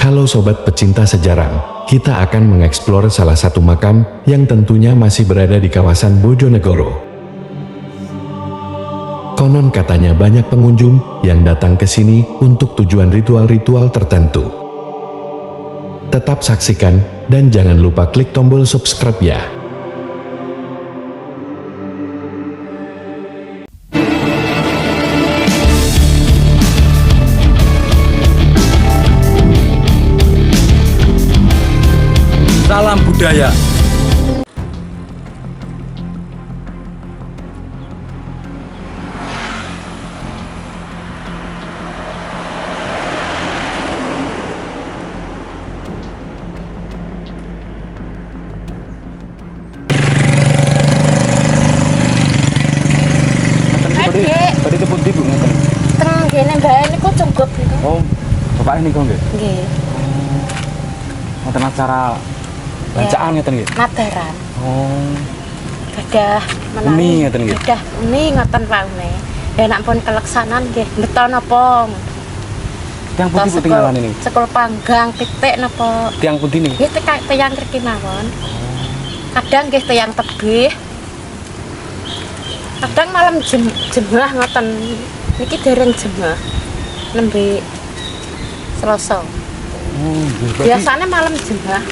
Halo sobat pecinta sejarah, kita akan mengeksplor salah satu makam yang tentunya masih berada di kawasan Bojonegoro. Konon katanya banyak pengunjung yang datang ke sini untuk tujuan ritual-ritual tertentu. Tetap saksikan dan jangan lupa klik tombol subscribe ya. Salam budaya. Tadi tepuk di Bu ngoten. Teng kene mbae niku cunggup niku. Oh, bapak ini kok nggih. Nggih. Ngoten acara bacaan ngeten nggih. Madaran. Oh, Gadah Uni menawi. ngoten nggih. Gadah uni ngoten paune. Ya nek pun keleksanan nggih beto napa? tiang putih Bu tinggalan ini. Sekul panggang titik napa? Tiang putih nih. Nggih tiyang mriki mawon. Kadang nggih tiyang tebih. Kadang malam jemaah ngoten. Niki dereng jemaah. Nembe Selasa. Oh, nggih. Berarti Biasanya malam jemaah.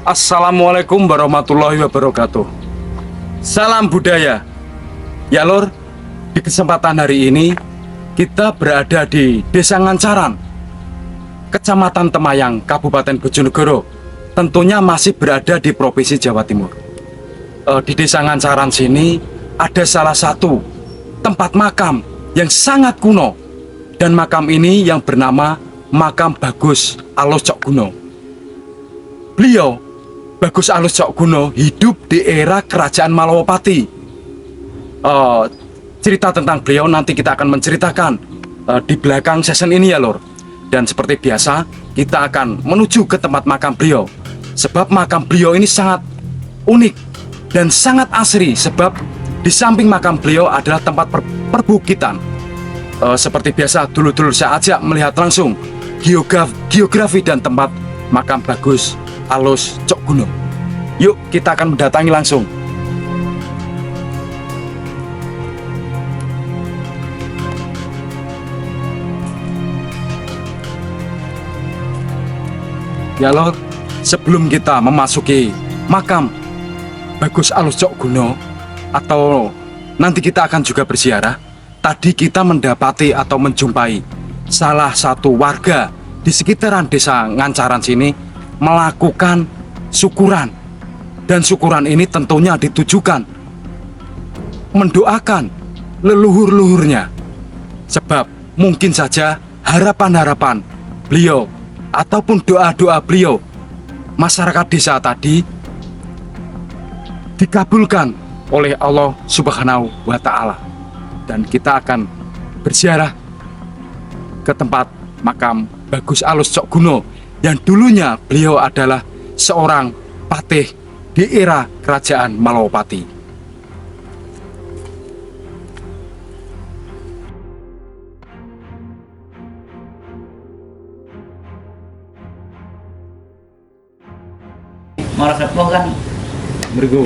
Assalamualaikum warahmatullahi wabarakatuh. Salam budaya. Ya Lur, di kesempatan hari ini kita berada di Desa Ngancaran, Kecamatan Temayang, Kabupaten Bojonegoro. Tentunya masih berada di Provinsi Jawa Timur. Di Desa Ngancaran sini ada salah satu tempat makam yang sangat kuno, dan makam ini yang bernama Makam Bagus Alus Cokguno. Beliau Bagus Alus Cokguno hidup di era Kerajaan Malowapati. Cerita tentang beliau nanti kita akan menceritakan di belakang season ini ya Lur. Dan seperti biasa kita akan menuju ke tempat makam beliau. Sebab makam beliau ini sangat unik dan sangat asri. Sebab di samping makam beliau adalah tempat perbukitan. Seperti biasa dulu-dulu saya ajak melihat langsung geografi dan tempat makam Bagus Alus Cokguno. Yuk kita akan mendatangi langsung. Ya Lord, sebelum kita memasuki makam Bagus Alus Cokguno, atau nanti kita akan juga berziarah, tadi kita mendapati atau menjumpai salah satu warga di sekitaran Desa Ngancaran sini melakukan syukuran, dan syukuran ini tentunya ditujukan mendoakan leluhur-leluhurnya, sebab mungkin saja harapan-harapan beliau ataupun doa-doa beliau masyarakat desa tadi dikabulkan oleh Allah Subhanahu wa Ta'ala. Dan kita akan berziarah ke tempat makam Bagus Alus Cokguno yang dulunya beliau adalah seorang patih di era Kerajaan Malowapati. Malah sepuh kan Mriku.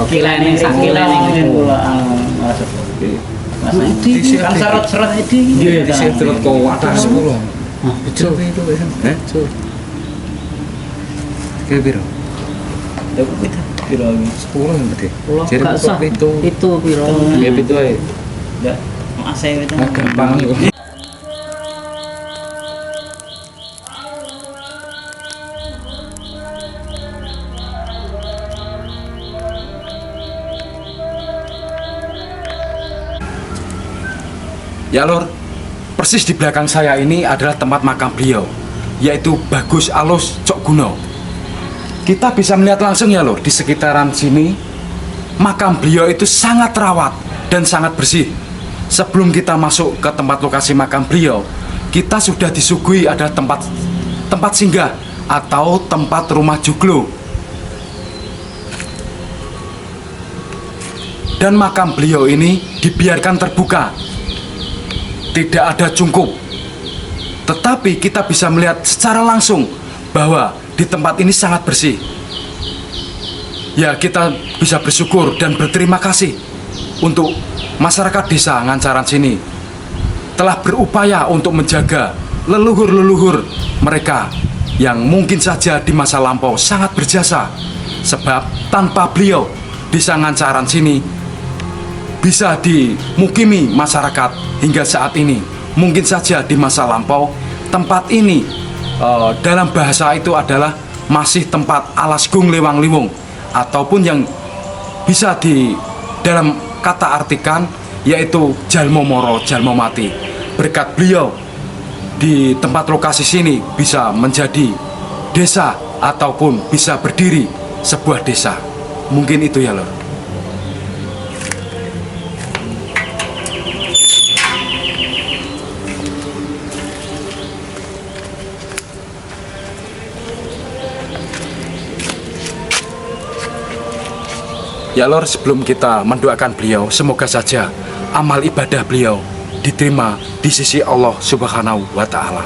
kilene sak kilene ngene kula malah sepuh. Mas kan seret-seret iki. Iya, disetrot kok atas 10. Betul itu kan. Betul. Kayak piro? Ya kita piro iki? 10 berarti. Jadi Gak usah. Itu piro? Ya itu ae. Enggak. Masih itu. Gampang kok. Ya Lur, persis di belakang saya ini adalah tempat makam beliau, yaitu Bagus Alus Cok Guno. Kita bisa melihat langsung ya Lur, di sekitaran sini makam beliau itu sangat terawat dan sangat bersih. Sebelum kita masuk ke tempat lokasi makam beliau, kita sudah disuguhi ada tempat singgah atau tempat rumah joglo. Dan makam beliau ini dibiarkan terbuka, tidak ada cungkup. Tetapi kita bisa melihat secara langsung bahwa di tempat ini sangat bersih. Ya, kita bisa bersyukur dan berterima kasih untuk masyarakat desa Ngancaran sini telah berupaya untuk menjaga leluhur-leluhur mereka yang mungkin saja di masa lampau sangat berjasa. Sebab tanpa beliau, desa Ngancaran sini bisa dimukimi masyarakat hingga saat ini. Mungkin saja di masa lampau tempat ini dalam bahasa itu adalah masih tempat alas gung lewang liwung, ataupun yang bisa di dalam kata artikan yaitu jalmo moro jalmo mati. Berkat beliau di tempat lokasi sini bisa menjadi desa ataupun bisa berdiri sebuah desa. Mungkin itu ya Lur. Ya Lur, sebelum kita mendoakan beliau, semoga saja amal ibadah beliau diterima di sisi Allah Subhanahu wa Ta'ala.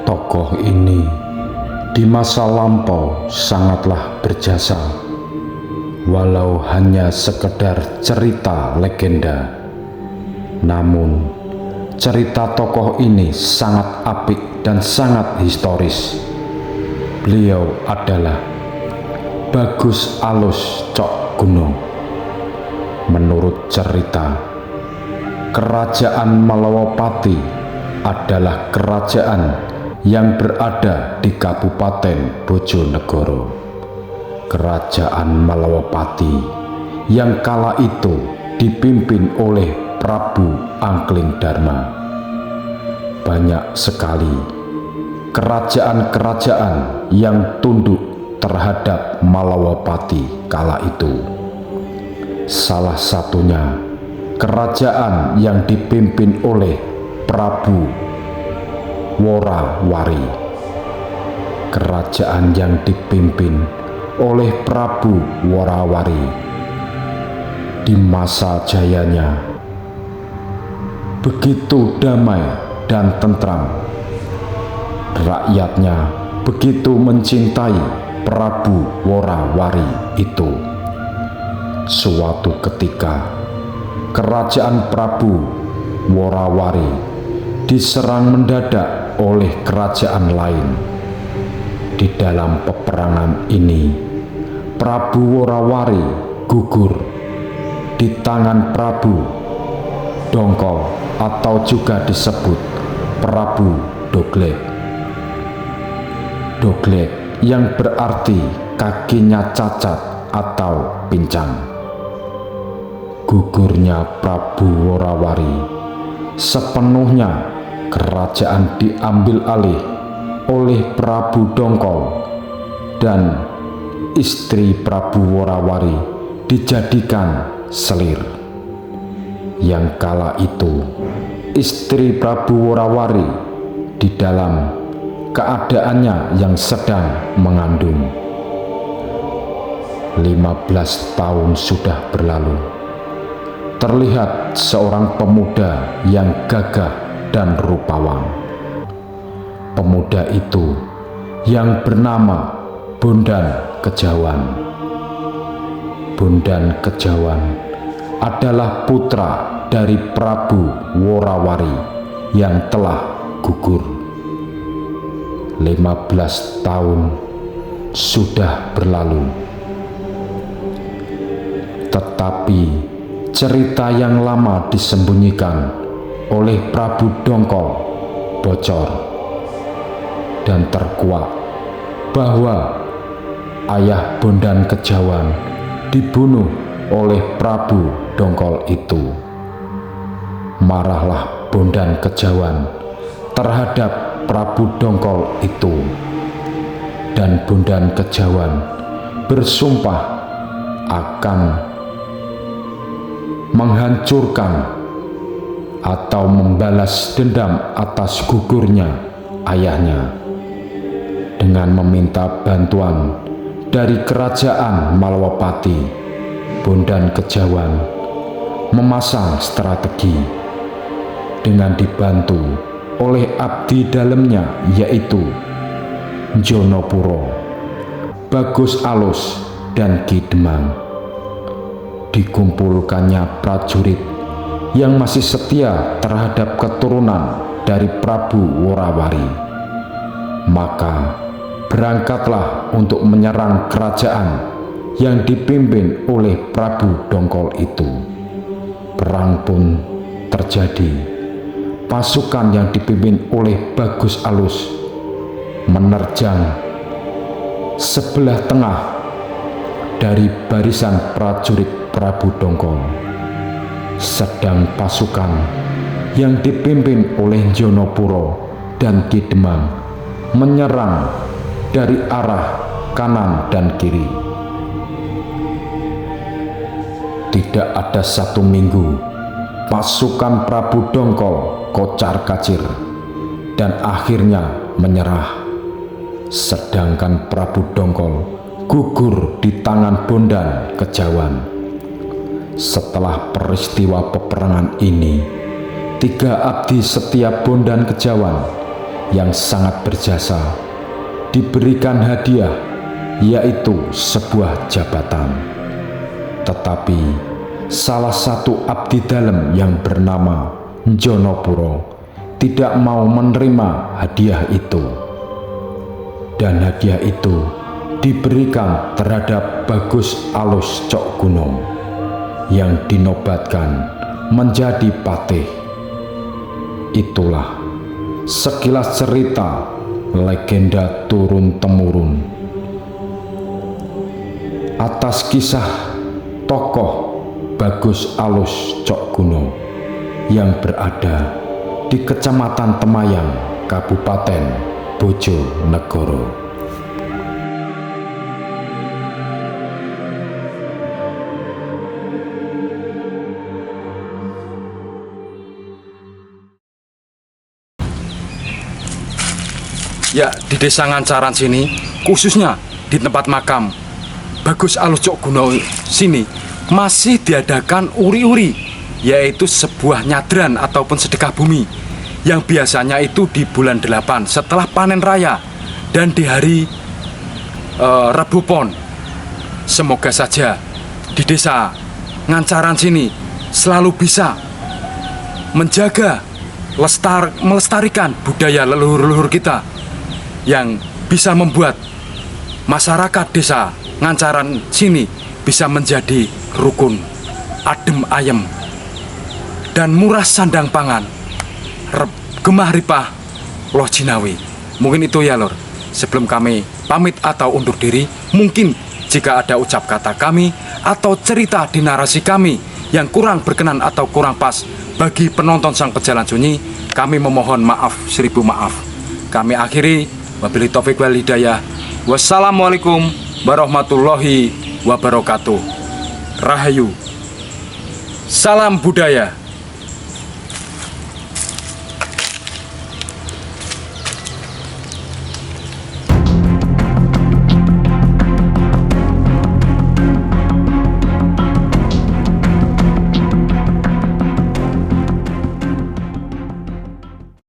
Tokoh ini di masa lampau sangatlah berjasa, walau hanya sekedar cerita legenda. Namun cerita tokoh ini sangat apik dan sangat historis. Beliau adalah Bagus Alus Cok Guno. Menurut cerita, Kerajaan Malawapati adalah kerajaan yang berada di Kabupaten Bojonegoro. Kerajaan Malawapati yang kala itu dipimpin oleh Prabu Angkling Darma. Banyak sekali kerajaan-kerajaan yang tunduk terhadap Malawapati kala itu. Salah satunya kerajaan yang dipimpin oleh Prabu Worawari. Kerajaan yang dipimpin oleh Prabu Worawari di masa jayanya begitu damai dan tentram. Rakyatnya begitu mencintai Prabu Worawari itu. Suatu ketika kerajaan Prabu Worawari diserang mendadak oleh kerajaan lain. Di dalam peperangan ini Prabu Worawari gugur di tangan Prabu Dongko atau juga disebut Prabu Doglek. Doglek yang berarti kakinya cacat atau pincang. Gugurnya Prabu Worawari, sepenuhnya kerajaan diambil alih oleh Prabu Dongko dan istri Prabu Worawari dijadikan selir. Yang kala itu istri Prabu Worawari di dalam keadaannya yang sedang mengandung. 15 tahun sudah berlalu. Terlihat seorang pemuda yang gagah dan rupawan. Pemuda itu yang bernama Bondan Kejawan. Bondan Kejawan adalah putra dari Prabu Worawari yang telah gugur. 15 tahun sudah berlalu. Tetapi cerita yang lama disembunyikan oleh Prabu Dongko bocor dan terkuak bahwa ayah Bondan Kejawan dibunuh oleh Prabu Dongkol itu. Marahlah Bondan Kejawan terhadap Prabu Dongkol itu, dan Bondan Kejawan bersumpah akan menghancurkan atau membalas dendam atas gugurnya ayahnya dengan meminta bantuan dari kerajaan Malwapati. Bondan Kejawan memasang strategi dengan dibantu oleh abdi dalamnya, yaitu Jonopuro, Bagus Alus, dan Ki Demang. Dikumpulkannya prajurit yang masih setia terhadap keturunan dari Prabu Worawari. Maka berangkatlah untuk menyerang kerajaan yang dipimpin oleh Prabu Dongkol itu. Perang pun terjadi. Pasukan yang dipimpin oleh Bagus Alus menerjang sebelah tengah dari barisan prajurit Prabu Dongkol, sedang pasukan yang dipimpin oleh Jonopuro dan Ki Demang menyerang dari arah kanan dan kiri. Tidak ada satu minggu pasukan Prabu Dongkol kocar-kacir dan akhirnya menyerah, sedangkan Prabu Dongkol gugur di tangan Bondan Kejawan. Setelah peristiwa peperangan ini, 3 abdi setia Bondan Kejawan yang sangat berjasa diberikan hadiah, yaitu sebuah jabatan. Tetapi salah satu abdi dalam yang bernama Jonopuro tidak mau menerima hadiah itu, dan hadiah itu diberikan terhadap Bagus Alus Cok Gunung yang dinobatkan menjadi patih. Itulah sekilas cerita legenda turun-temurun atas kisah tokoh Bagus Alus Cok Gunung yang berada di Kecamatan Temayang, Kabupaten Bojonegoro. Ya, di desa Ngancaran sini, khususnya di tempat makam Bagus Alus Cok Gunung sini, masih diadakan uri-uri, yaitu sebuah nyadran ataupun sedekah bumi yang biasanya itu di bulan 8 setelah panen raya dan di hari Rabu Pon. Semoga saja di desa Ngancaran sini selalu bisa menjaga, melestarikan budaya leluhur-leluhur kita yang bisa membuat masyarakat desa Ngancaran sini bisa menjadi rukun, adem ayem, dan murah sandang pangan, gemah ripah loh jinawi. Mungkin itu ya lor, sebelum kami pamit atau undur diri, mungkin jika ada ucap kata kami atau cerita di narasi kami yang kurang berkenan atau kurang pas bagi penonton Sang Pejalan Sunyi, kami memohon maaf, 1000 maaf. Kami akhiri, wabillahi taufiq wal hidayah. Wassalamualaikum warahmatullahi wabarakatuh. Rahayu. Salam budaya.